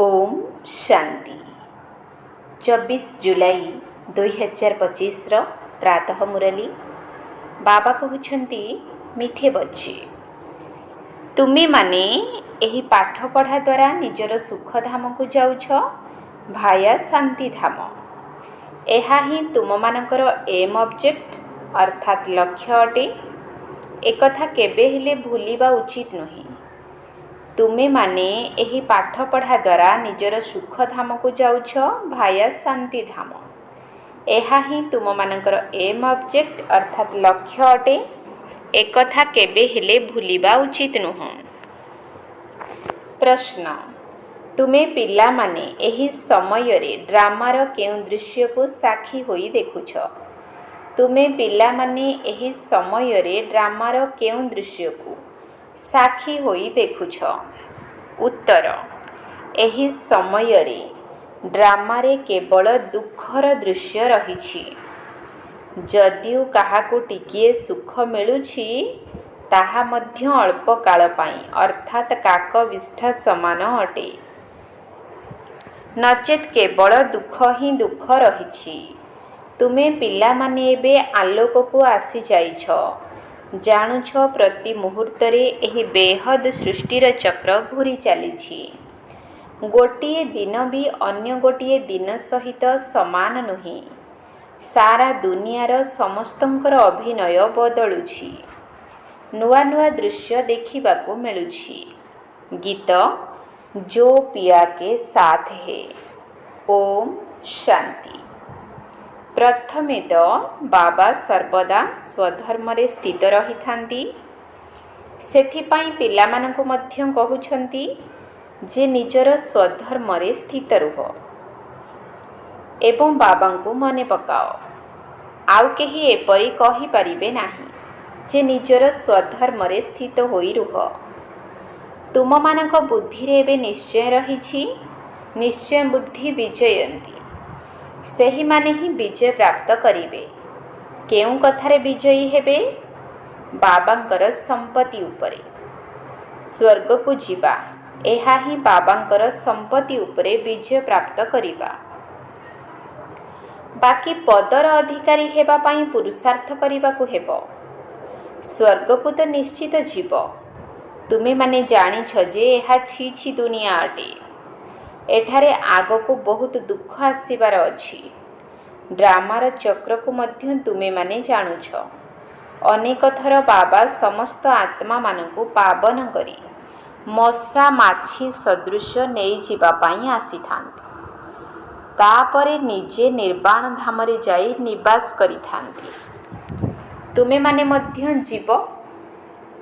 ओम शांति 24 जुलाई 2025 प्रातः मुरली बाबा कहते मिठे बच्चे तुम्हें माने यही पाठ पढ़ा द्वारा निजर सुखधाम को जाऊछ भाया शांति धाम। यह ही तुम मानकर एम ऑब्जेक्ट अर्थात लक्ष्य अटे। एक कथा केबे हेले भूलिबा उचित नुहे। तुमे माने यही पाठ पढ़ा द्वारा निजर सुखधाम को जाऊछ भाया शांति धाम। यह ही तुम मानकर एम ऑब्जेक्ट अर्थात लक्ष्य अटे। एक कथा केबे हेले भूलिबा उचित नुह। प्रश्न तुमे पिला माने यही समय रे ड्रामार केउं दृश्य को साक्षी होई देखुछ। तुमे पिला माने यही समय रे ड्रामार केउं दृश्य को साक्षी होई देखुछ। उत्तर एही समय रे ड्रामारे केवल दुखर दृश्य रहिछि। जदिও काहाको टिकिए सुख मिलुछि ताहा मध्य अल्प काल पाई अर्थात काक विष्ठा समान अटे। नचेत केवल दुख ही दुख रहिछि। तुमे पिला माने एबे आलोक को आसी जाइछ। जानुछ प्रति मुहूर्त रे एही बेहद सृष्टिर चक्र घूरी चलीछि। गोटिए दिन भी अन्य गोटिए दिन सहित समान नुहे। सारा दुनियार समस्तंकर अभिनय बदलुछि। नुआ नुआ दृश्य देखिबाकू मिलुछि। गीत जो पिया के साथ है। ओम शांति। प्रथमे तो बाबा सर्वदा स्वधर्म रे स्थित रही थांती। सेथिपाई पिलामानंकु मध्य कहउछंती जे निजर स्वधर्म रे स्थित रुह एवं बाबांकु मने पकाओ। आउ केही एपरी कहि परिबे नाही जे निजर स्वधर्म रे स्थित होई रुह। तुम मानक बुद्धि रे एबे निश्चय रहिछि। निश्चय बुद्धि विजयंती। सेही माने ही विजय प्राप्त करिवे। केउं कथारे विजयी हेबे? बाबांकर संपत्ति उपरे। स्वर्ग को जीवा एहा ही बाबांकर संपत्ति उपरे विजय प्राप्त करिबा। बाकी पदर अधिकारी हेबा पाई पुरुषार्थ करिबाकू हेबो। स्वर्ग को तो निश्चित जीव। तुमे माने जानिछ जे एहा छी छी दुनिया अटे। एठारे आग को बहुत दुख आसीबार अछि। ड्रामार चक्र को मध्य तुमे माने जानुछ। अनेक थर बाबा समस्त आत्मा मानकु पावन करी मशा माछी सदृश नहीं जीवा पाई आसी थांती। तापरे निजे निर्वाण धाम रे जाई निवास करी थांती। तुमे माने मध्य जीव।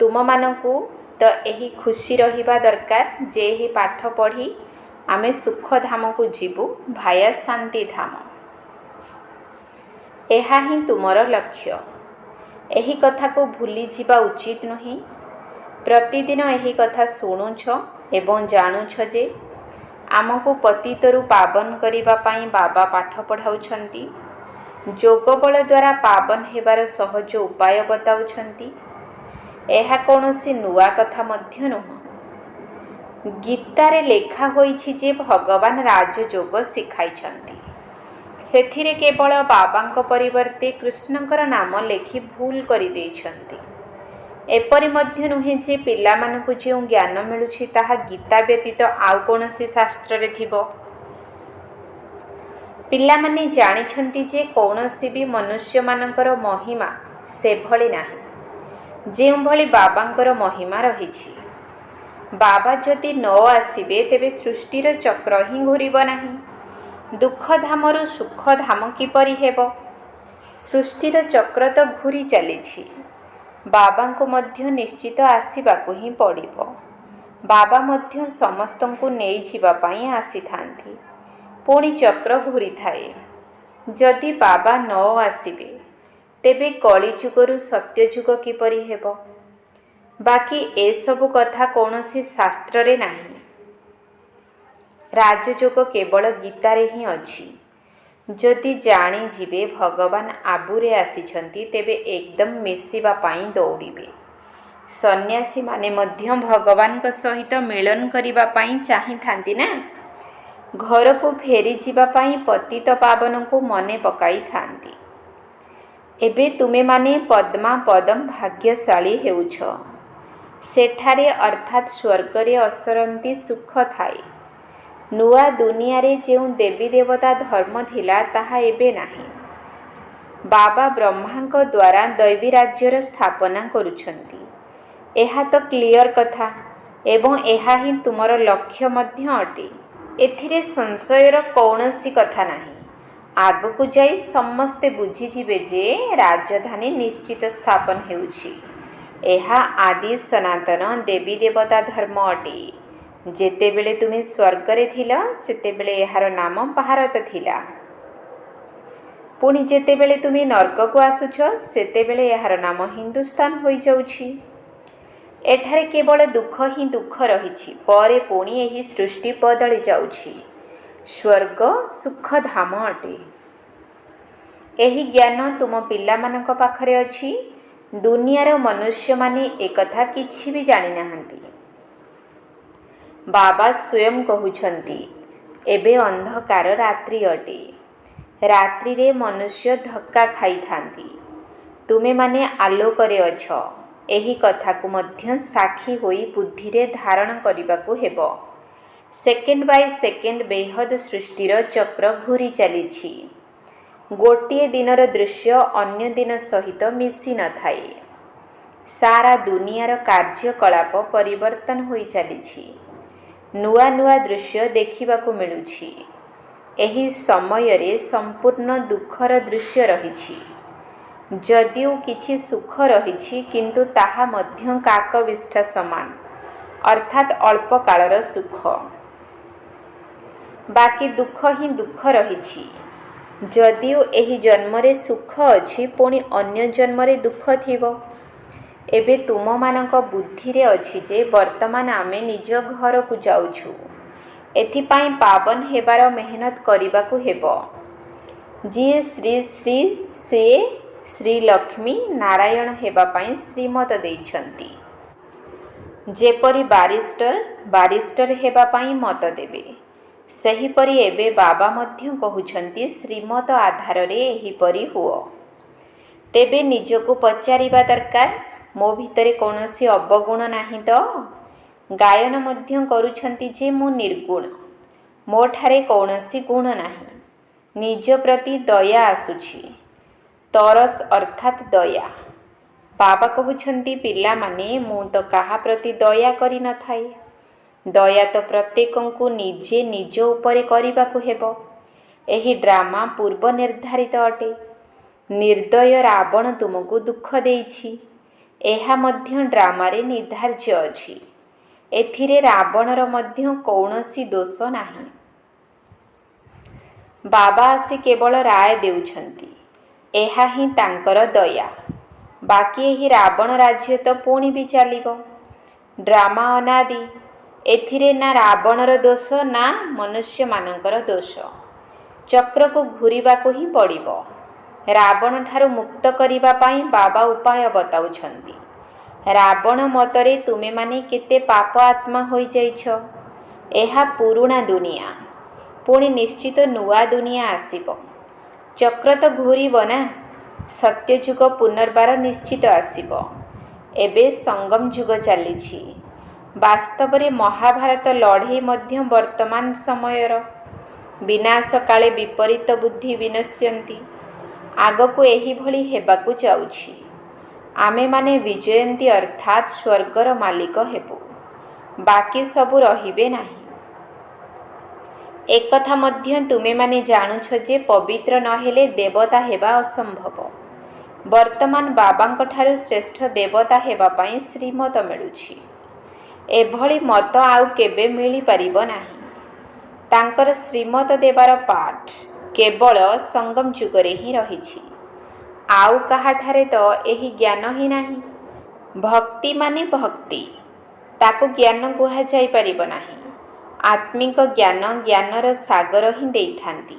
तुम मानकु तो एही खुशी रहिबा दरकार जे एही पाठ पढ़ी आमे सुख धाम को जीवु भाया शांति धाम। एहा ही तुमर लक्ष्य। एही कथा को भूली जीवा उचित नुहे। प्रतिदिन एही कथा शुणुछ एवं जानुछ जे आमको पतितरु पावन करिबा पाई बाबा पाठ पढ़ाउछंती। जोग बल द्वारा पावन हेबार सहज उपाय बताउछंती। एहा कोनोसी नुआ कथा मध्य नुह। गीतारे लेखा होईछि जे भगवान राजयोग शिखाइछंती। सेथिरे केवल बाबांक परिवर्ते कृष्णंकर नाम लेखि भूल करि देइछंती। एपरि मध्य नुहे जे पिलामानकु जे ज्ञान मिलुछि ताहा गीता व्यतीत आउ कोनोसी शास्त्र रे थिबो। पिलामाने जानिछंती जे कोनोसी भी मनुष्य मानकर महिमा से भली नाही जे भली बाबांकर महिमा रहिछि। बाबा जदि न आसिबे तेबे सृष्टिर चक्र ही घूरिब नाही। दुख धामरु सुख धाम किपरि हेबो? सृष्टिर चक्र तो घूरी चलीछि। बाबांको मध्य निश्चित आसिबाकू ही पड़िबो। बाबा मध्य समस्तंकु नेई जिबा पाई आसी थांती। पुणी चक्र घूरी थाए। जदि बाबा न आसिबे तेबे कली जुगरु सत्य जुग किपरि हेबो? बाकी ए सब कथा कोनोसी शास्त्र रे नाही। राजयोग केवल गीतारे ही अछि। जदि जानी जिबे भगवान आबुरे आसीछंती तेबे एकदम मिसिबा पाई दौड़िबे। सन्यासी माने मध्य भगवान का सहित मिलन करिबा पाई चाहि थांती ना। ଘରକୁ ଫେରିଯିବା ପାଇଁ ପତିତ ପାବନଙ୍କୁ ମନେ ପକାଇଥାନ୍ତି। ଏବେ ତୁମେମାନେ ପଦ୍ମାପଦମ୍ ଭାଗ୍ୟଶାଳୀ ହେଉଛ। ସେଠାରେ ଅର୍ଥାତ୍ ସ୍ୱର୍ଗରେ ଅସରନ୍ତି ସୁଖ ଥାଏ। ନୂଆ ଦୁନିଆରେ ଯେଉଁ ଦେବୀ ଦେବତା ଧର୍ମ ଥିଲା ତାହା ଏବେ ନାହିଁ। ବାବା ବ୍ରହ୍ମାଙ୍କ ଦ୍ୱାରା ଦୈବୀ ରାଜ୍ୟର ସ୍ଥାପନା କରୁଛନ୍ତି। ଏହା ତ କ୍ଲିଅର କଥା ଏବଂ ଏହା ହିଁ ତୁମର ଲକ୍ଷ୍ୟ ମଧ୍ୟ ଅଟେ। ଏଥିରେ ସଂଶୟର କୌଣସି କଥା ନାହିଁ। ଆଗକୁ ଯାଇ ସମସ୍ତେ ବୁଝିଯିବେ ଯେ ରାଜଧାନୀ ନିଶ୍ଚିତ ସ୍ଥାପନ ହେଉଛି। ଏହା ଆଦି ସନାତନ ଦେବୀ ଦେବତା ଧର୍ମ ଅଟେ। ଯେତେବେଳେ ତୁମେ ସ୍ୱର୍ଗରେ ଥିଲ ସେତେବେଳେ ଏହାର ନାମ ଭାରତ ଥିଲା। ପୁଣି ଯେତେବେଳେ ତୁମେ ନର୍କକୁ ଆସୁଛ ସେତେବେଳେ ଏହାର ନାମ ହିନ୍ଦୁସ୍ତାନ ହୋଇଯାଉଛି। ଏଠାରେ କେବଳ ଦୁଃଖ ହିଁ ଦୁଃଖ ରହିଛି। ପରେ ପୁଣି ଏହି ସୃଷ୍ଟି ବଦଳି ଯାଉଛି। ସ୍ୱର୍ଗ ସୁଖଧାମ ଅଟେ। ଏହି ଜ୍ଞାନ ତୁମ ପିଲାମାନଙ୍କ ପାଖରେ ଅଛି। ଦୁନିଆର ମନୁଷ୍ୟମାନେ ଏକଥା କିଛି ବି ଜାଣିନାହାନ୍ତି। ବାବା ସ୍ୱୟଂ କହୁଛନ୍ତି, ଏବେ ଅନ୍ଧକାର ରାତ୍ରି ଅଟେ। ରାତ୍ରିରେ ମନୁଷ୍ୟ ଧକ୍କା ଖାଇଥାନ୍ତି। ତୁମେମାନେ ଆଲୋକରେ ଅଛ। ଏହି କଥାକୁ ମଧ୍ୟ ସାକ୍ଷୀ ହୋଇ ବୁଦ୍ଧିରେ ଧାରଣ କରିବାକୁ ହେବ। ସେକେଣ୍ଡ ବାଇ ସେକେଣ୍ଡ ବେହଦ ସୃଷ୍ଟିର ଚକ୍ର ଘୂରି ଚାଲିଛି। ଗୋଟିଏ ଦିନର ଦୃଶ୍ୟ ଅନ୍ୟ ଦିନ ସହିତ ମିଶି ନଥାଏ। ସାରା ଦୁନିଆର କାର୍ଯ୍ୟକଳାପ ପରିବର୍ତ୍ତନ ହୋଇ ଚାଲିଛି। ନୂଆ ନୂଆ ଦୃଶ୍ୟ ଦେଖିବାକୁ ମିଳୁଛି। ଏହି ସମୟରେ ସମ୍ପୂର୍ଣ୍ଣ ଦୁଃଖର ଦୃଶ୍ୟ ରହିଛି। ଯଦିଓ କିଛି ସୁଖ ରହିଛି କିନ୍ତୁ ତାହା ମଧ୍ୟ କାକବିଷ୍ଠା ସମାନ, ଅର୍ଥାତ୍ ଅଳ୍ପ କାଳର ସୁଖ। ବାକି ଦୁଃଖ ହିଁ ଦୁଃଖ ରହିଛି। ଯଦିଓ ଏହି ଜନ୍ମରେ ସୁଖ ଅଛି ପୁଣି ଅନ୍ୟ ଜନ୍ମରେ ଦୁଃଖ ଥିବ। ଏବେ ତୁମମାନଙ୍କ ବୁଦ୍ଧିରେ ଅଛି ଯେ ବର୍ତ୍ତମାନ ଆମେ ନିଜ ଘରକୁ ଯାଉଛୁ। ଏଥିପାଇଁ ପାବନ ହେବାର ମେହନତ କରିବାକୁ ହେବ। ଯିଏ ଶ୍ରୀ ଶ୍ରୀ ସିଏ ଶ୍ରୀ ଲକ୍ଷ୍ମୀ ନାରାୟଣ ହେବା ପାଇଁ ଶ୍ରୀମତ ଦେଇଛନ୍ତି। ଯେପରି ବାରିଷ୍ଟର ହେବା ପାଇଁ ମତ ଦେବେ, ସେହିପରି ଏବେ ବାବା ମଧ୍ୟ କହୁଛନ୍ତି ଶ୍ରୀମତ ଆଧାରରେ ଏହିପରି ହୁଅ। ତେବେ ନିଜକୁ ପଚାରିବା ଦରକାର, ମୋ ଭିତରେ କୌଣସି ଅବଗୁଣ ନାହିଁ ତ? ଗାୟନ ମଧ୍ୟ କରୁଛନ୍ତି ଯେ ମୁଁ ନିର୍ଗୁଣ, ମୋ ଠାରେ କୌଣସି ଗୁଣ ନାହିଁ। ନିଜ ପ୍ରତି ଦୟା ଆସୁଛି। ତରସ ଅର୍ଥାତ୍ ଦୟା। ବାବା କହୁଛନ୍ତି, ପିଲାମାନେ ମୁଁ ତ କାହା ପ୍ରତି ଦୟା କରିନଥାଏ। ଦୟା ତ ପ୍ରତ୍ୟେକଙ୍କୁ ନିଜେ ନିଜ ଉପରେ କରିବାକୁ ହେବ। ଏହି ଡ୍ରାମା ପୂର୍ବ ନିର୍ଦ୍ଧାରିତ ଅଟେ। ନିର୍ଦ୍ଦୟ ରାବଣ ତୁମକୁ ଦୁଃଖ ଦେଇଛି। ଏହା ମଧ୍ୟ ଡ୍ରାମାରେ ନିର୍ଦ୍ଧାର୍ଯ୍ୟ ଅଛି। ଏଥିରେ ରାବଣର ମଧ୍ୟ କୌଣସି ଦୋଷ ନାହିଁ। ବାବା ଆସି କେବଳ ରାୟ ଦେଉଛନ୍ତି। ଏହା ହିଁ ତାଙ୍କର ଦୟା। ବାକି ଏହି ରାବଣ ରାଜ୍ୟ ତ ପୁଣି ବି ଚାଲିବ। ଡ୍ରାମା ଅନାଦି। ଏଥିରେ ନା ରାବଣର ଦୋଷ ନା ମନୁଷ୍ୟମାନଙ୍କର ଦୋଷ। ଚକ୍ରକୁ ଘୂରିବାକୁ ହିଁ ପଡ଼ିବ। ରାବଣ ଠାରୁ ମୁକ୍ତ କରିବା ପାଇଁ ବାବା ଉପାୟ ବତାଉଛନ୍ତି। ରାବଣ ମତରେ ତୁମେମାନେ କେତେ ପାପ ଆତ୍ମା ହୋଇଯାଇଛ। ଏହା ପୁରୁଣା ଦୁନିଆ। ପୁଣି ନିଶ୍ଚିତ ନୂଆ ଦୁନିଆ ଆସିବ। ଚକ୍ର ତ ଘୂରିବ ନା। ସତ୍ୟଯୁଗ ପୁନର୍ବାର ନିଶ୍ଚିତ ଆସିବ। ଏବେ ସଙ୍ଗମ ଯୁଗ ଚାଲିଛି। ବାସ୍ତବରେ ମହାଭାରତ ଲଢ଼େଇ ମଧ୍ୟ ବର୍ତ୍ତମାନ ସମୟର। ବିନାଶ କାଳେ ବିପରୀତ ବୁଦ୍ଧି ବିନଶ୍ୟନ୍ତି। ଆଗକୁ ଏହିଭଳି ହେବାକୁ ଯାଉଛି। ଆମେମାନେ ବିଜୟନ୍ତୀ ଅର୍ଥାତ୍ ସ୍ୱର୍ଗର ମାଲିକ ହେବୁ। ବାକି ସବୁ ରହିବେ ନାହିଁ। ଏକଥା ମଧ୍ୟ ତୁମେମାନେ ଜାଣୁଛ ଯେ ପବିତ୍ର ନହେଲେ ଦେବତା ହେବା ଅସମ୍ଭବ। ବର୍ତ୍ତମାନ ବାବାଙ୍କ ଠାରୁ ଶ୍ରେଷ୍ଠ ଦେବତା ହେବା ପାଇଁ ଶ୍ରୀମତ ମିଳୁଛି। ଏଭଳି ମତ ଆଉ କେବେ ମିଳିପାରିବ ନାହିଁ। ତାଙ୍କର ଶ୍ରୀମତ ଦେବାର ପାଠ କେବଳ ସଙ୍ଗମ ଯୁଗରେ ହିଁ ରହିଛି। ଆଉ କାହାଠାରେ ତ ଏହି ଜ୍ଞାନ ହିଁ ନାହିଁ। ଭକ୍ତି ମାନେ ଭକ୍ତି, ତାକୁ ଜ୍ଞାନ କୁହାଯାଇପାରିବ ନାହିଁ। ଆତ୍ମିକ ଜ୍ଞାନ ଜ୍ଞାନର ସାଗର ହିଁ ଦେଇଥାନ୍ତି।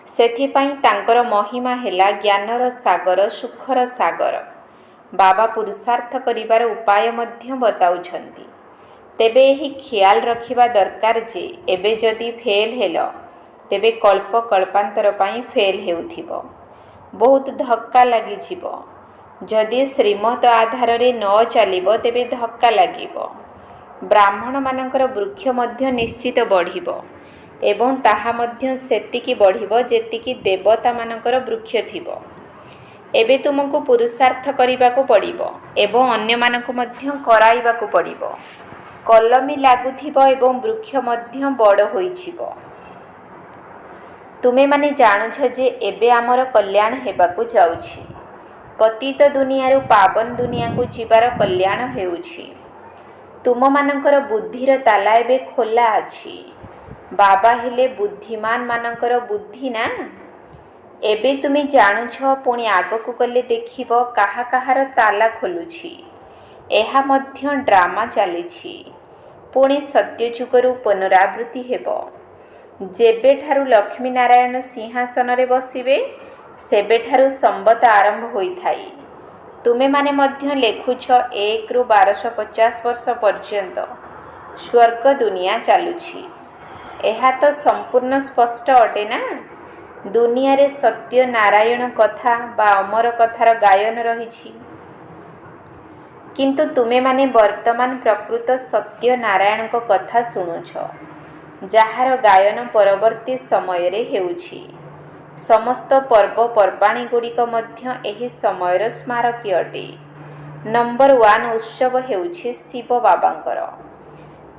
ସେଥିପାଇଁ ତାଙ୍କର ମହିମା ହେଲା ଜ୍ଞାନର ସାଗର, ସୁଖର ସାଗର। ବାବା ପୁରୁଷାର୍ଥ କରିବାର ଉପାୟ ମଧ୍ୟ ବତାଉଛନ୍ତି। ତେବେ ଏହି ଖିଆଲ ରଖିବା ଦରକାର ଯେ ଏବେ ଯଦି ଫେଲ୍ ହେଲ ତେବେ କଳ୍ପ କଳ୍ପାନ୍ତର ପାଇଁ ଫେଲ୍ ହେଉଥିବ। ବହୁତ ଧକ୍କା ଲାଗିଯିବ। ଯଦି ଶ୍ରୀମତ ଆଧାରରେ ନ ଚାଲିବ ତେବେ ଧକ୍କା ଲାଗିବ। ବ୍ରାହ୍ମଣମାନଙ୍କର ବୃକ୍ଷ ମଧ୍ୟ ନିଶ୍ଚିତ ବଢ଼ିବ ଏବଂ ତାହା ମଧ୍ୟ ସେତିକି ବଢ଼ିବ ଯେତିକି ଦେବତାମାନଙ୍କର ବୃକ୍ଷ ଥିବ। ଏବେ ତୁମକୁ ପୁରୁଷାର୍ଥ କରିବାକୁ ପଡ଼ିବ ଏବଂ ଅନ୍ୟମାନଙ୍କୁ ମଧ୍ୟ କରାଇବାକୁ ପଡ଼ିବ। କଲମୀ ଲାଗୁଥିବ ଏବଂ ବୃକ୍ଷ ମଧ୍ୟ ବଡ଼ ହୋଇଯିବ। ତୁମେମାନେ ଜାଣୁଛ ଯେ ଏବେ ଆମର କଲ୍ୟାଣ ହେବାକୁ ଯାଉଛି। ପତିତ ଦୁନିଆରୁ ପାବନ ଦୁନିଆକୁ ଯିବାର କଲ୍ୟାଣ ହେଉଛି। ତୁମମାନଙ୍କର ବୁଦ୍ଧିର ତାଲା ଏବେ ଖୋଲା ଅଛି। ବାବା ହେଲେ ବୁଦ୍ଧିମାନମାନଙ୍କର ବୁଦ୍ଧି ନା। ଏବେ ତୁମେ ଜାଣୁଛ, ପୁଣି ଆଗକୁ ଗଲେ ଦେଖିବ କାହା କାହାର ତାଲା ଖୋଲୁଛି। ଏହା ମଧ୍ୟ ଡ୍ରାମା ଚାଲିଛି। ପୁଣି ସତ୍ୟଯୁଗରୁ ପୁନରାବୃତ୍ତି ହେବ। ଯେବେଠାରୁ ଲକ୍ଷ୍ମୀନାରାୟଣ ସିଂହାସନରେ ବସିବେ ସେବେଠାରୁ ସମ୍ବତ ଆରମ୍ଭ ହୋଇଥାଏ। ତୁମେମାନେ ମଧ୍ୟ ଲେଖୁଛ 1ରୁ 1250 ବର୍ଷ ପର୍ଯ୍ୟନ୍ତ ସ୍ୱର୍ଗ ଦୁନିଆ ଚାଲୁଛି। ଏହା ତ ସମ୍ପୂର୍ଣ୍ଣ ସ୍ପଷ୍ଟ ଅଟେ ନା। ଦୁନିଆରେ ସତ୍ୟ ନାରାୟଣ କଥା ବା ଅମର କଥାର ଗାୟନ ରହିଛି। କିନ୍ତୁ ତୁମେମାନେ ବର୍ତ୍ତମାନ ପ୍ରକୃତ ସତ୍ୟ ନାରାୟଣଙ୍କ କଥା ଶୁଣୁଛ, ଯାହାର ଗାୟନ ପରବର୍ତ୍ତୀ ସମୟରେ ହେଉଛି। ସମସ୍ତ ପର୍ବପର୍ବାଣୀଗୁଡ଼ିକ ମଧ୍ୟ ଏହି ସମୟର ସ୍ମାରକୀ ଅଟେ। ନମ୍ବର 1 ଉତ୍ସବ ହେଉଛି ଶିବ ବାବାଙ୍କର।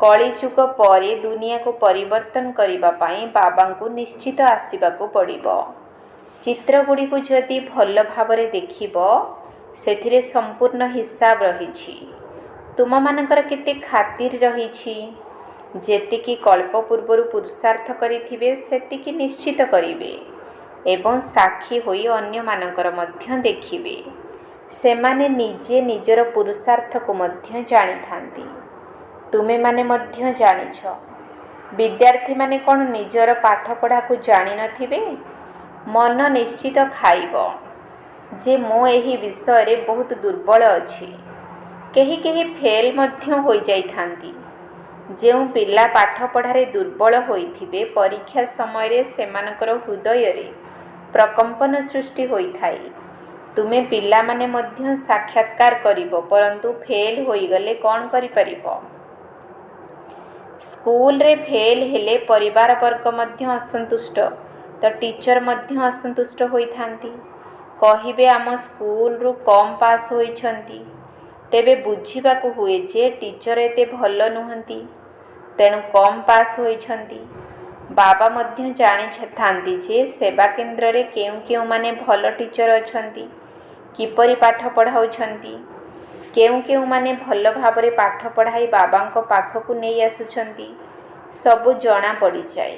କଳିଯୁଗ ପରେ ଦୁନିଆକୁ ପରିବର୍ତ୍ତନ କରିବା ପାଇଁ ବାବାଙ୍କୁ ନିଶ୍ଚିତ ଆସିବାକୁ ପଡ଼ିବ। ଚିତ୍ରଗୁଡ଼ିକୁ ଯଦି ଭଲ ଭାବରେ ଦେଖିବ ସେଥିରେ ସମ୍ପୂର୍ଣ୍ଣ ହିସାବ ରହିଛି। ତୁମମାନଙ୍କର କେତେ ଖାତିର ରହିଛି। ଯେତିକି କଳ୍ପ ପୂର୍ବରୁ ପୁରୁଷାର୍ଥ କରିଥିବେ ସେତିକି ନିଶ୍ଚିତ କରିବେ ଏବଂ ସାକ୍ଷୀ ହୋଇ ଅନ୍ୟମାନଙ୍କର ମଧ୍ୟ ଦେଖିବେ। ସେମାନେ ନିଜେ ନିଜର ପୁରୁଷାର୍ଥକୁ ମଧ୍ୟ ଜାଣିଥାନ୍ତି। ତୁମେମାନେ ମଧ୍ୟ ଜାଣିଛ। ବିଦ୍ୟାର୍ଥୀମାନେ କ'ଣ ନିଜର ପାଠପଢ଼ାକୁ ଜାଣିନଥିବେ? ମନ ନିଶ୍ଚିତ ଖାଇବ ଯେ ମୁଁ ଏହି ବିଷୟରେ ବହୁତ ଦୁର୍ବଳ ଅଛି। କେହି କେହି ଫେଲ୍ ମଧ୍ୟ ହୋଇଯାଇଥାନ୍ତି। ଯେଉଁ ପିଲା ପାଠପଢ଼ାରେ ଦୁର୍ବଳ ହୋଇଥିବେ ପରୀକ୍ଷା ସମୟରେ ସେମାନଙ୍କର ହୃଦୟରେ ପ୍ରକମ୍ପନ ସୃଷ୍ଟି ହୋଇଥାଏ। ତୁମେ ପିଲାମାନେ ମଧ୍ୟ ସାକ୍ଷାତକାର କରିବ, ପରନ୍ତୁ ଫେଲ୍ ହୋଇଗଲେ କ'ଣ କରିପାରିବ? ସ୍କୁଲରେ ଫେଲ୍ ହେଲେ ପରିବାରବର୍ଗ ମଧ୍ୟ ଅସନ୍ତୁଷ୍ଟ, ତ ଟିଚର ମଧ୍ୟ ଅସନ୍ତୁଷ୍ଟ ହୋଇଥାନ୍ତି। କହିବେ ଆମ ସ୍କୁଲରୁ କମ୍ ପାସ୍ ହୋଇଛନ୍ତି। ତେବେ ବୁଝିବାକୁ ହୁଏ ଯେ ଟିଚର ଏତେ ଭଲ ନୁହନ୍ତି, ତେଣୁ କମ୍ ପାସ୍ ହୋଇଛନ୍ତି। ବାବା ମଧ୍ୟ ଜାଣିଥାନ୍ତି ଯେ ସେବା କେନ୍ଦ୍ରରେ କେଉଁମାନେ ଭଲ ଟିଚର ଅଛନ୍ତି, କିପରି ପାଠ ପଢ଼ାଉଛନ୍ତି, କେଉଁମାନେ ଭଲ ଭାବରେ ପାଠ ପଢ଼ାଇ ବାବାଙ୍କ ପାଖକୁ ନେଇ ଆସୁଛନ୍ତି, ସବୁ ଜଣା ପଡ଼ିଯାଏ।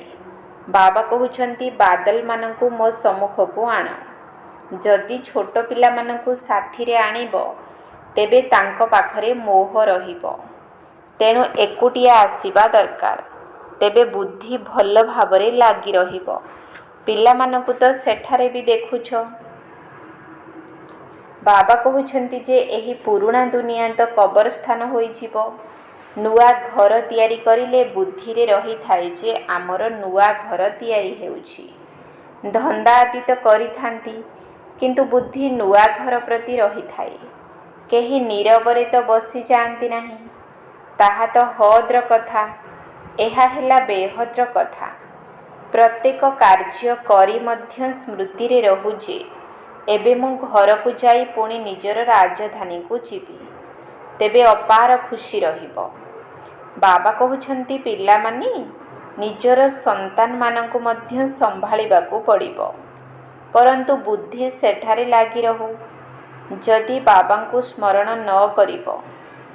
ବାବା କହୁଛନ୍ତି ବାଦଲମାନଙ୍କୁ ମୋ ସମ୍ମୁଖକୁ ଆଣ। ଯଦି ଛୋଟ ପିଲାମାନଙ୍କୁ ସାଥିରେ ଆଣିବ ତେବେ ତାଙ୍କ ପାଖରେ ମୋହ ରହିବ। ତେଣୁ ଏକୁଟିଆ ଆସିବା ଦରକାର। ତେବେ ବୁଦ୍ଧି ଭଲ ଭାବରେ ଲାଗି ରହିବ। ପିଲାମାନଙ୍କୁ ତ ସେଠାରେ ବି ଦେଖୁଛ। ବାବା କହୁଛନ୍ତି ଯେ ଏହି ପୁରୁଣା ଦୁନିଆ ତ କବରସ୍ଥାନ ହୋଇଯିବ। ନୂଆ ଘର ତିଆରି କରିଲେ ବୁଦ୍ଧିରେ ରହିଥାଏ ଯେ ଆମର ନୂଆ ଘର ତିଆରି ହେଉଛି। ଧନ୍ଦା ଆଦି ତ କରିଥାନ୍ତି, କିନ୍ତୁ ବୁଦ୍ଧି ନୂଆ ଘର ପ୍ରତି ରହିଥାଏ। କେହି ନୀରବରେ ତ ବସିଯାଆନ୍ତି ନାହିଁ। ତାହା ତ ହଦ୍ର କଥା। ଏହା ହେଲା ବେହଦ୍ର କଥା। ପ୍ରତ୍ୟେକ କାର୍ଯ୍ୟ କରି ମଧ୍ୟ ସ୍ମୃତିରେ ରହୁ ଯେ ଏବେ ମୁଁ ଘରକୁ ଯାଇ ପୁଣି ନିଜର ରାଜଧାନୀକୁ ଯିବି। ତେବେ ଅପାର ଖୁସି ରହିବ। ବାବା କହୁଛନ୍ତି ପିଲାମାନେ ନିଜର ସନ୍ତାନମାନଙ୍କୁ ମଧ୍ୟ ସମ୍ଭାଳିବାକୁ ପଡ଼ିବ, ପରନ୍ତୁ ବୁଦ୍ଧି ସେଠାରେ ଲାଗି ରହୁ। ଯଦି ବାବାଙ୍କୁ ସ୍ମରଣ ନ କରିବ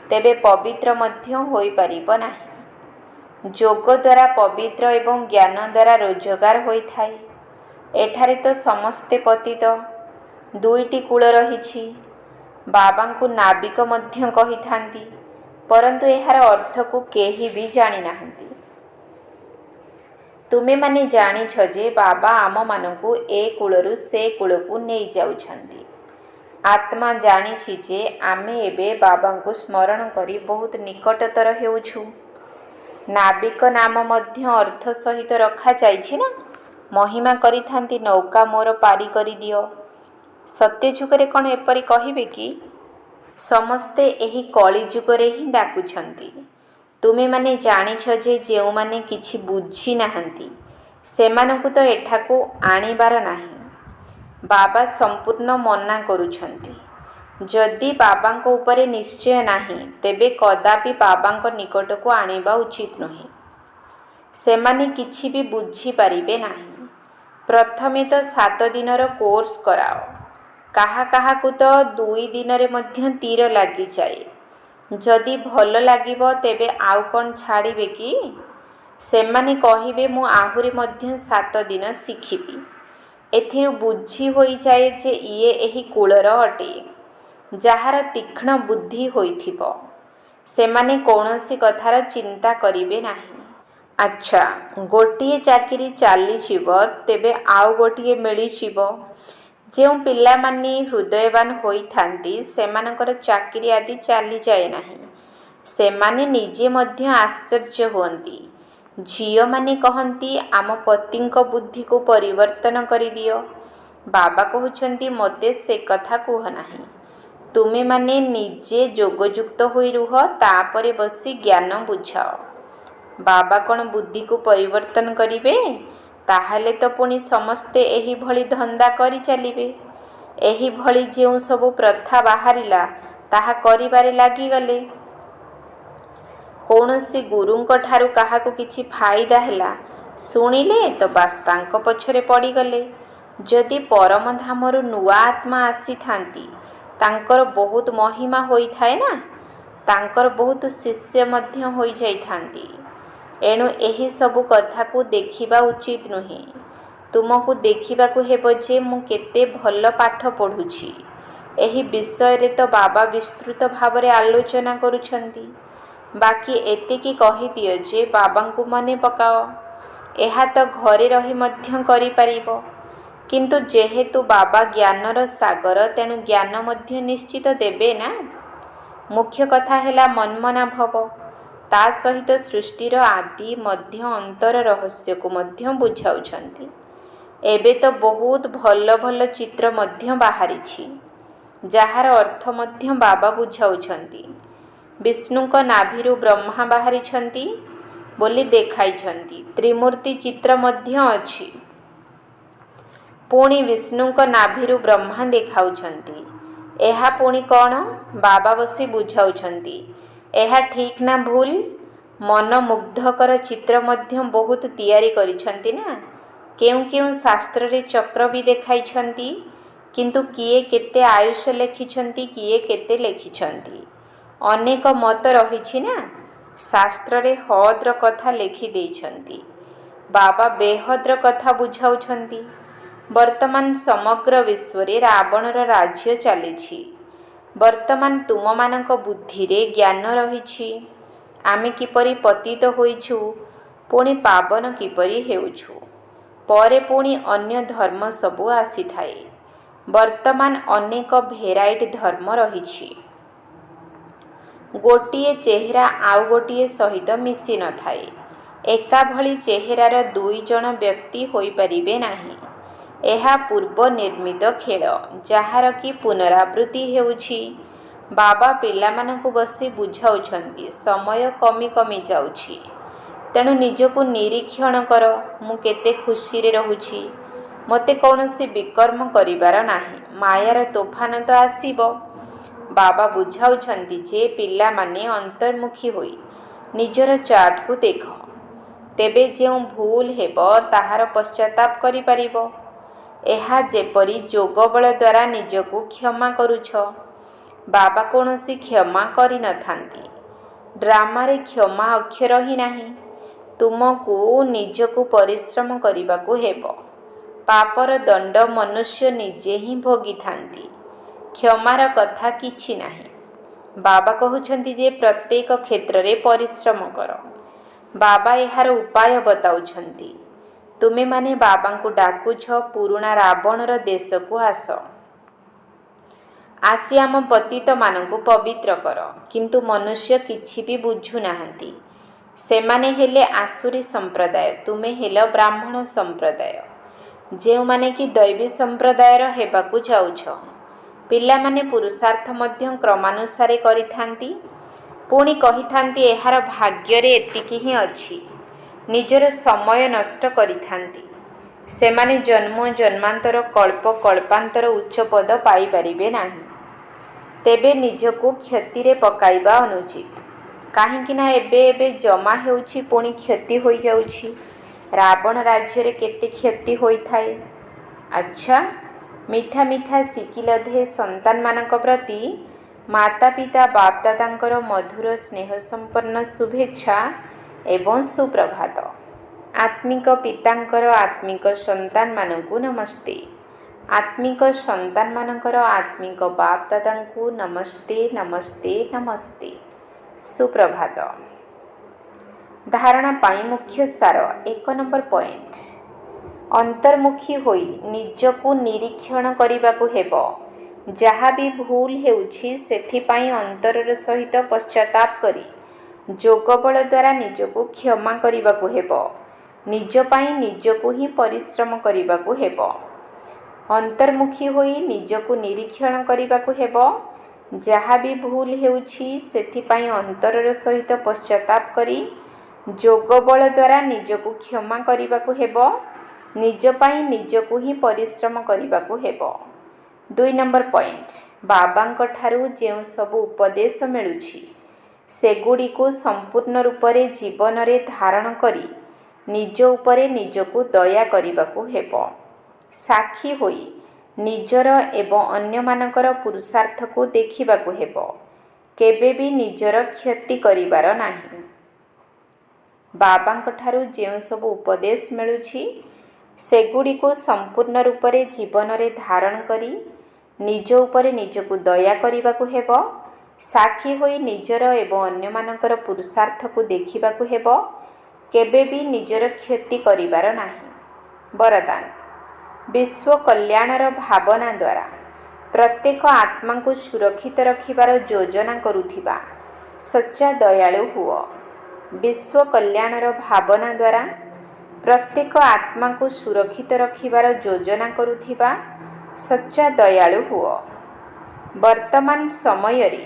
ତେବେ ପବିତ୍ର ମଧ୍ୟ ହୋଇପାରିବ ନାହିଁ। ଯୋଗ ଦ୍ୱାରା ପବିତ୍ର ଏବଂ ଜ୍ଞାନ ଦ୍ୱାରା ରୋଜଗାର ହୋଇଥାଏ। ଏଠାରେ ତ ସମସ୍ତେ ପତିତ। ଦୁଇଟି କୂଳ ରହିଛି। ବାବାଙ୍କୁ ନାବିକ ମଧ୍ୟ କହିଥାନ୍ତି, ପରନ୍ତୁ ଏହାର ଅର୍ଥକୁ କେହି ବି ଜାଣିନାହାନ୍ତି। ତୁମେମାନେ ଜାଣିଛ ଯେ ବାବା ଆମମାନଙ୍କୁ ଏ କୂଳରୁ ସେ କୂଳକୁ ନେଇଯାଉଛନ୍ତି। ଆତ୍ମା ଜାଣିଛି ଯେ ଆମେ ଏବେ ବାବାଙ୍କୁ ସ୍ମରଣ କରି ବହୁତ ନିକଟତର ହେଉଛୁ। ନାବିକ ନାମ ମଧ୍ୟ ଅର୍ଥ ସହିତ ରଖାଯାଇଛି ନା। ମହିମା କରିଥାନ୍ତି ନୌକା ମୋର ପାରି କରିଦିଅ। ସତ୍ୟ ଯୁଗରେ କ'ଣ ଏପରି କହିବେ କି? ସମସ୍ତେ ଏହି କଳି ଯୁଗରେ ହିଁ ଡାକୁଛନ୍ତି। ତୁମେମାନେ ଜାଣିଛ ଯେ ଯେଉଁମାନେ କିଛି ବୁଝି ନାହାନ୍ତି ସେମାନଙ୍କୁ ତ ଏଠାକୁ ଆଣିବାର ନାହିଁ। ବାବା ସମ୍ପୂର୍ଣ୍ଣ ମନା କରୁଛନ୍ତି। ଯଦି ବାବାଙ୍କ ଉପରେ ନିଶ୍ଚୟ ନାହିଁ ତେବେ କଦାପି ବାବାଙ୍କ ନିକଟକୁ ଆଣିବା ଉଚିତ ନୁହେଁ। ସେମାନେ କିଛି ବି ବୁଝିପାରିବେ ନାହିଁ। ପ୍ରଥମେ ତ 7 ଦିନର କୋର୍ସ କରାଅ। କାହା କାହାକୁ ତ 2 ଦିନରେ ମଧ୍ୟ ତୀର ଲାଗିଯାଏ। ଯଦି ଭଲ ଲାଗିବ ତେବେ ଆଉ କ'ଣ ଛାଡ଼ିବେ କି? ସେମାନେ କହିବେ ମୁଁ ଆହୁରି ମଧ୍ୟ 7 ଦିନ ଶିଖିବି। ଏଥିରୁ ବୁଝି ହୋଇଯାଏ ଯେ ଇଏ ଏହି କୁଳର ଅଟେ। ଯାହାର ତୀକ୍ଷ୍ଣ ବୁଦ୍ଧି ହୋଇଥିବ ସେମାନେ କୌଣସି କଥାର ଚିନ୍ତା କରିବେ ନାହିଁ। ଆଚ୍ଛା, ଗୋଟିଏ ଚାକିରି ଚାଲିଯିବ ତେବେ ଆଉ ଗୋଟିଏ ମିଳିଯିବ। ଯେଉଁ ପିଲାମାନେ ହୃଦୟବାନ ହୋଇଥାନ୍ତି ସେମାନଙ୍କର ଚାକିରି ଆଦି ଚାଲିଯାଏ ନାହିଁ। ସେମାନେ ନିଜେ ମଧ୍ୟ ଆଶ୍ଚର୍ଯ୍ୟ ହୁଅନ୍ତି। ଝିଅମାନେ କହନ୍ତି ଆମ ପତିଙ୍କ ବୁଦ୍ଧିକୁ ପରିବର୍ତ୍ତନ କରିଦିଅ। ବାବା କହୁଛନ୍ତି ମୋତେ ସେ କଥା କୁହ ନାହିଁ। ତୁମେମାନେ ନିଜେ ଯୋଗଯୁକ୍ତ ହୋଇ ରୁହ, ତାପରେ ବସି ଜ୍ଞାନ ବୁଝାଅ। ବାବା କ'ଣ ବୁଦ୍ଧିକୁ ପରିବର୍ତ୍ତନ କରିବେ? ତାହେଲେ ତ ପୁଣି ସମସ୍ତେ ଏହିଭଳି ଧନ୍ଦା କରି ଚାଲିବେ। ଏହିଭଳି ଯେଉଁ ସବୁ ପ୍ରଥା ବାହାରିଲା ତାହା କରିବାରେ ଲାଗିଗଲେ। କୌଣସି ଗୁରୁଙ୍କ ଠାରୁ କାହାକୁ କିଛି ଫାଇଦା ହେଲା ଶୁଣିଲେ ତ ବାସ୍ ତାଙ୍କ ପଛରେ ପଡ଼ିଗଲେ। ଯଦି ପରମଧାମରୁ ନୂଆ ଆତ୍ମା ଆସିଥାନ୍ତି ତାଙ୍କର ବହୁତ ମହିମା ହୋଇଥାଏ ନା, ତାଙ୍କର ବହୁତ ଶିଷ୍ୟ ମଧ୍ୟ ହୋଇଯାଇଥାନ୍ତି। ଏଣୁ ଏହି ସବୁ କଥାକୁ ଦେଖିବା ଉଚିତ ନୁହେଁ। ତୁମକୁ ଦେଖିବାକୁ ହେବ ଯେ ମୁଁ କେତେ ଭଲ ପାଠ ପଢ଼ୁଛି। ଏହି ବିଷୟରେ ତ ବାବା ବିସ୍ତୃତ ଭାବରେ ଆଲୋଚନା କରୁଛନ୍ତି। ବାକି ଏତିକି କହିଦିଅ ଯେ ବାବାଙ୍କୁ ମନେ ପକାଅ। ଏହା ତ ଘରେ ରହି ମଧ୍ୟ କରିପାରିବ। କିନ୍ତୁ ଯେହେତୁ ବାବା ଜ୍ଞାନର ସାଗର ତେଣୁ ଜ୍ଞାନ ମଧ୍ୟ ନିଶ୍ଚିତ ଦେବେ ନା। ମୁଖ୍ୟ କଥା ହେଲା ମନ୍ମନା ଭବ। ତା ସହିତ ସୃଷ୍ଟିର ଆଦି ମଧ୍ୟ ଅନ୍ତର ରହସ୍ୟକୁ ମଧ୍ୟ ବୁଝାଉଛନ୍ତି। ଏବେ ତ ବହୁତ ଭଲ ଭଲ ଚିତ୍ର ମଧ୍ୟ ବାହାରିଛି ଯାହାର ଅର୍ଥ ମଧ୍ୟ ବାବା ବୁଝାଉଛନ୍ତି। ବିଷ୍ଣୁଙ୍କ ନାଭିରୁ ବ୍ରହ୍ମା ବାହାରିଛନ୍ତି ବୋଲି ଦେଖାଇଛନ୍ତି। ତ୍ରିମୂର୍ତ୍ତି ଚିତ୍ର ମଧ୍ୟ ଅଛି। ପୁଣି ବିଷ୍ଣୁଙ୍କ ନାଭିରୁ ବ୍ରହ୍ମା ଦେଖାଉଛନ୍ତି। ଏହା ପୁଣି କ'ଣ? ବାବା ବସି ବୁଝାଉଛନ୍ତି। ଏହା ଠିକ୍ ନା ଭୁଲ? ମନମୁଗ୍ଧକର ଚିତ୍ର ମଧ୍ୟ ବହୁତ ତିଆରି କରିଛନ୍ତି ନା। କେଉଁ କେଉଁ ଶାସ୍ତ୍ରରେ ଚକ୍ର ବି ଦେଖାଇଛନ୍ତି। କିନ୍ତୁ କିଏ କେତେ ଆୟୁଷ ଲେଖିଛନ୍ତି, କିଏ କେତେ ଲେଖିଛନ୍ତି। ଅନେକ ମତ ରହିଛି ନା। ଶାସ୍ତ୍ରରେ ହଦ୍ର କଥା ଲେଖି ଦେଇଛନ୍ତି। ବାବା ବେହଦ୍ର କଥା ବୁଝାଉଛନ୍ତି। ବର୍ତ୍ତମାନ ସମଗ୍ର ବିଶ୍ୱରେ ରାବଣର ରାଜ୍ୟ ଚାଲିଛି। ବର୍ତ୍ତମାନ ତୁମମାନଙ୍କ ବୁଦ୍ଧିରେ ଜ୍ଞାନ ରହିଛି। ଆମେ କିପରି ପତିତ ହୋଇଛୁ, ପୁଣି ପାବନ କିପରି ହେଉଛୁ। ପରେ ପୁଣି ଅନ୍ୟ ଧର୍ମ ସବୁ ଆସିଥାଏ। ବର୍ତ୍ତମାନ ଅନେକ ଭେରାଇଟି ଧର୍ମ ରହିଛି। ଗୋଟିଏ ଚେହେରା ଆଉ ଗୋଟିଏ ସହିତ ମିଶି ନଥାଏ। ଏକାଭଳି ଚେହେରାର 2 ଜଣ ବ୍ୟକ୍ତି ହୋଇପାରିବେ ନାହିଁ। ଏହା ପୂର୍ବ ନିର୍ମିତ ଖେଳ, ଯାହାର କି ପୁନରାବୃତ୍ତି ହେଉଛି। ବାବା ପିଲାମାନଙ୍କୁ ବସି ବୁଝାଉଛନ୍ତି ସମୟ କମି କମି ଯାଉଛି। ତେଣୁ ନିଜକୁ ନିରୀକ୍ଷଣ କର। ମୁଁ କେତେ ଖୁସିରେ ରହୁଛି। ମୋତେ କୌଣସି ବିକର୍ମ କରିବାର ନାହିଁ। ମାୟାର ତୋଫାନ ତ ଆସିବ। ବାବା ବୁଝାଉଛନ୍ତି ଯେ ପିଲାମାନେ ଅନ୍ତର୍ମୁଖୀ ହୋଇ ନିଜର ଚାର୍ଟକୁ ଦେଖ। ତେବେ ଯେଉଁ ଭୁଲ ହେବ ତାହାର ପଶ୍ଚାତାପ କରିପାରିବ। ଏହା ଯେପରି ଯୋଗ ବଳ ଦ୍ୱାରା ନିଜକୁ କ୍ଷମା କରୁଛ। ବାବା କୌଣସି କ୍ଷମା କରିନଥାନ୍ତି। ଡ୍ରାମାରେ କ୍ଷମା ଅକ୍ଷର ହିଁ ନାହିଁ। ତୁମକୁ ନିଜକୁ ପରିଶ୍ରମ କରିବାକୁ ହେବ। ପାପର ଦଣ୍ଡ ମନୁଷ୍ୟ ନିଜେ ହିଁ ଭୋଗିଥାନ୍ତି। କ୍ଷମାର କଥା କିଛି ନାହିଁ। ବାବା କହୁଛନ୍ତି ଯେ ପ୍ରତ୍ୟେକ କ୍ଷେତ୍ରରେ ପରିଶ୍ରମ କର। ବାବା ଏହାର ଉପାୟ ବତାଉଛନ୍ତି। ତୁମେମାନେ ବାବାଙ୍କୁ ଡାକୁଛ ପୁରୁଣା ରାବଣର ଦେଶକୁ ଆସ। ଆସି ଆମ ପତିତମାନଙ୍କୁ ପବିତ୍ର କର। କିନ୍ତୁ ମନୁଷ୍ୟ କିଛି ବି ବୁଝୁନାହାନ୍ତି। ସେମାନେ ହେଲେ ଆସୁରୀ ସମ୍ପ୍ରଦାୟ, ତୁମେ ହେଲ ବ୍ରାହ୍ମଣ ସମ୍ପ୍ରଦାୟ, ଯେଉଁମାନେ କି ଦୈବୀ ସମ୍ପ୍ରଦାୟର ହେବାକୁ ଯାଉଛ। ପିଲାମାନେ ପୁରୁଷାର୍ଥ ମଧ୍ୟ କ୍ରମାନୁସାରେ କରିଥାନ୍ତି, ପୁଣି କହିଥାନ୍ତି ଏହାର ଭାଗ୍ୟରେ ଏତିକି ହିଁ ଅଛି। ନିଜର ସମୟ ନଷ୍ଟ କରିଥାନ୍ତି। ସେମାନେ ଜନ୍ମ ଜନ୍ମାନ୍ତର କଳ୍ପ କଳ୍ପାନ୍ତର ଉଚ୍ଚ ପଦ ପାଇପାରିବେ ନାହିଁ। ତେବେ ନିଜକୁ କ୍ଷତିରେ ପକାଇବା ଅନୁଚିତ। କାହିଁକିନା ଏବେ ଏବେ ଜମା ହେଉଛି ପୁଣି କ୍ଷତି ହୋଇଯାଉଛି। ରାବଣ ରାଜ୍ୟରେ କେତେ କ୍ଷତି ହୋଇଥାଏ। ଆଚ୍ଛା, ମିଠା ମିଠା ଶିକିଲଧେ ସନ୍ତାନମାନଙ୍କ ପ୍ରତି ମାତା ପିତା ବାପଦାଦାଙ୍କର ମଧୁର ସ୍ନେହ ସମ୍ପନ୍ନ ଶୁଭେଚ୍ଛା ଏବଂ ସୁପ୍ରଭାତ। ଆତ୍ମିକ ପିତାଙ୍କର ଆତ୍ମିକ ସନ୍ତାନମାନଙ୍କୁ ନମସ୍ତେ। ଆତ୍ମିକ ସନ୍ତାନମାନଙ୍କର ଆତ୍ମିକ ବାପଦାଦାଙ୍କୁ ନମସ୍ତେ ନମସ୍ତେ ନମସ୍ତେ। ସୁପ୍ରଭାତ। ଧାରଣା ପାଇଁ ମୁଖ୍ୟ ସାର। 1 ନମ୍ବର ପଏଣ୍ଟ। ଅନ୍ତର୍ମୁଖୀ ହୋଇ ନିଜକୁ ନିରୀକ୍ଷଣ କରିବାକୁ ହେବ। ଯାହା ବି ଭୁଲ ହେଉଛି ସେଥିପାଇଁ ଅନ୍ତରର ସହିତ ପଶ୍ଚାତାପ କରି ଯୋଗବଳ ଦ୍ୱାରା ନିଜକୁ କ୍ଷମା କରିବାକୁ ହେବ। ନିଜ ପାଇଁ ନିଜକୁ ହିଁ ପରିଶ୍ରମ କରିବାକୁ ହେବ। ଅନ୍ତର୍ମୁଖୀ ହୋଇ ନିଜକୁ ନିରୀକ୍ଷଣ କରିବାକୁ ହେବ। ଯାହା ବି ଭୁଲ ହେଉଛି ସେଥିପାଇଁ ଅନ୍ତରର ସହିତ ପଶ୍ଚାତାପ କରି ଯୋଗବଳ ଦ୍ୱାରା ନିଜକୁ କ୍ଷମା କରିବାକୁ ହେବ। ନିଜ ପାଇଁ ନିଜକୁ ହିଁ ପରିଶ୍ରମ କରିବାକୁ ହେବ। 2 ନମ୍ବର ପଏଣ୍ଟ। ବାବାଙ୍କ ଠାରୁ ଯେଉଁ ସବୁ ଉପଦେଶ ମିଳୁଛି ସେଗୁଡ଼ିକୁ ସମ୍ପୂର୍ଣ୍ଣ ରୂପରେ ଜୀବନରେ ଧାରଣ କରି ନିଜ ଉପରେ ନିଜକୁ ଦୟା କରିବାକୁ ହେବ। ସାକ୍ଷୀ ହୋଇ ନିଜର ଏବଂ ଅନ୍ୟମାନଙ୍କର ପୁରୁଷାର୍ଥକୁ ଦେଖିବାକୁ ହେବ। କେବେ ବି ନିଜର କ୍ଷତି କରିବାର ନାହିଁ। ବାବାଙ୍କ ଠାରୁ ଯେଉଁ ସବୁ ଉପଦେଶ ମିଳୁଛି ସେଗୁଡ଼ିକୁ ସମ୍ପୂର୍ଣ୍ଣ ରୂପରେ ଜୀବନରେ ଧାରଣ କରି ନିଜ ଉପରେ ନିଜକୁ ଦୟା କରିବାକୁ ହେବ। ସାକ୍ଷୀ ହୋଇ ନିଜର ଏବଂ ଅନ୍ୟମାନଙ୍କର ପୁରୁଷାର୍ଥକୁ ଦେଖିବାକୁ ହେବ। କେବେ ବି ନିଜର କ୍ଷତି କରିବାର ନାହିଁ। ବରଦାନ। ବିଶ୍ୱ କଲ୍ୟାଣର ଭାବନା ଦ୍ୱାରା ପ୍ରତ୍ୟେକ ଆତ୍ମାଙ୍କୁ ସୁରକ୍ଷିତ ରଖିବାର ଯୋଜନା କରୁଥିବା ସଚ୍ଚା ଦୟାଳୁ ହୁଅ। ବିଶ୍ୱ କଲ୍ୟାଣର ଭାବନା ଦ୍ୱାରା ପ୍ରତ୍ୟେକ ଆତ୍ମାଙ୍କୁ ସୁରକ୍ଷିତ ରଖିବାର ଯୋଜନା କରୁଥିବା ସଚ୍ଚା ଦୟାଳୁ ହୁଅ। ବର୍ତ୍ତମାନ ସମୟରେ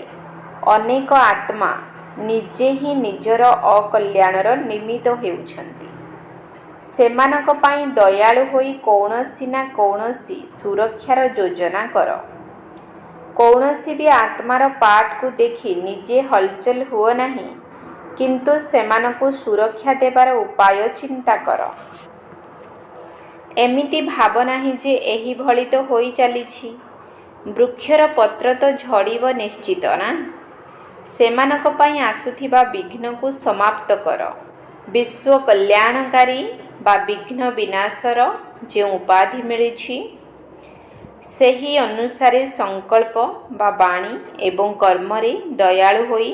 ଅନେକ ଆତ୍ମା ନିଜେ ହିଁ ନିଜର ଅକଲ୍ୟାଣର ନିମିତ୍ତ ହେଉଛନ୍ତି। ସେମାନଙ୍କ ପାଇଁ ଦୟାଳୁ ହୋଇ କୌଣସି ନା କୌଣସି ସୁରକ୍ଷାର ଯୋଜନା କର। କୌଣସି ବି ଆତ୍ମାର ପାଠକୁ ଦେଖି ନିଜେ ହଲଚଲ ହୁଅ ନାହିଁ, କିନ୍ତୁ ସେମାନଙ୍କୁ ସୁରକ୍ଷା ଦେବାର ଉପାୟ ଚିନ୍ତା କର। ଏମିତି ଭାବ ନାହିଁ ଯେ ଏହିଭଳି ତ ହୋଇ ଚାଲିଛି, ବୃକ୍ଷର ପତ୍ର ତ ଝଡ଼ିବ ନିଶ୍ଚିତ ନା। ସେମାନଙ୍କ ପାଇଁ ଆସୁଥିବା ବିଘ୍ନକୁ ସମାପ୍ତ କର। ବିଶ୍ୱ କଲ୍ୟାଣକାରୀ ବା ବିଘ୍ନ ବିନାଶର ଯେଉଁ ଉପାଧି ମିଳିଛି ସେହି ଅନୁସାରେ ସଂକଳ୍ପ ବା ବାଣୀ ଏବଂ କର୍ମରେ ଦୟାଳୁ ହୋଇ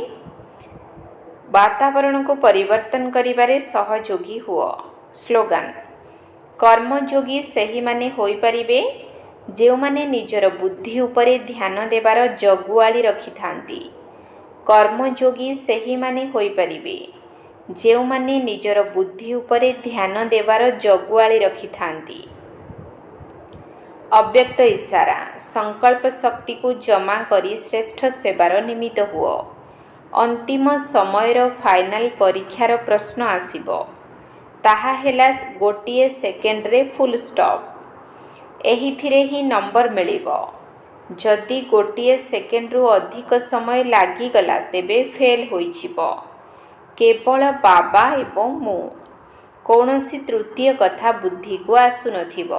ବାତାବରଣକୁ ପରିବର୍ତ୍ତନ କରିବାରେ ସହଯୋଗୀ ହୁଅ। ସ୍ଲୋଗାନ। କର୍ମଯୋଗୀ ସେହିମାନେ ହୋଇପାରିବେ ଯେଉଁମାନେ ନିଜର ବୁଦ୍ଧି ଉପରେ ଧ୍ୟାନ ଦେବାର ଜଗୁଆଳି ରଖିଥାନ୍ତି। କର୍ମଯୋଗୀ ସେହିମାନେ ହୋଇପାରିବେ ଯେଉଁମାନେ ନିଜର ବୁଦ୍ଧି ଉପରେ ଧ୍ୟାନ ଦେବାର ଜଗୁଆଳି ରଖିଥାନ୍ତି। ଅବ୍ୟକ୍ତ ଇଶାରା। ସଂକଳ୍ପ ଶକ୍ତିକୁ ଜମା କରି ଶ୍ରେଷ୍ଠ ସେବାର ନିମିତ୍ତ ହୁଅ। ଅନ୍ତିମ ସମୟର ଫାଇନାଲ ପରୀକ୍ଷାର ପ୍ରଶ୍ନ ଆସିବ। ତାହା ହେଲା ଗୋଟିଏ ସେକେଣ୍ଡରେ ଫୁଲ୍ ଷ୍ଟପ୍। ଏହିଥିରେ ହିଁ ନମ୍ବର ମିଳିବ। ଯଦି ଗୋଟିଏ ସେକେଣ୍ଡରୁ ଅଧିକ ସମୟ ଲାଗିଗଲା ତେବେ ଫେଲ୍ ହୋଇଯିବ। କେବଳ ବାବା ଏବଂ ମୁଁ। କୌଣସି ତୃତୀୟ କଥା ବୁଦ୍ଧିକୁ ଆସୁନଥିବ।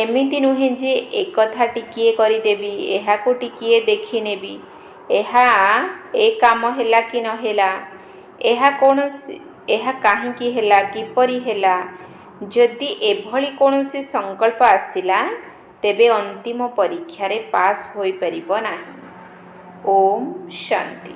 ଏମିତି ନୁହେଁ ଯେ ଏକଥା ଟିକିଏ କରିଦେବି, ଏହାକୁ ଟିକିଏ ଦେଖିନେବି, ଏ କାମ ହେଲା କି ନ ହେଲା, ଏହା କାହିଁକି ହେଲା, କିପରି ହେଲା। ଯଦି ଏଭଳି କୌଣସି ସଂକଳ୍ପ ଆସିଲା ତେବେ ଅନ୍ତିମ ପରୀକ୍ଷାରେ ପାସ୍ ହୋଇପାରିବ ନାହିଁ। ଓମ୍ ଶାନ୍ତି।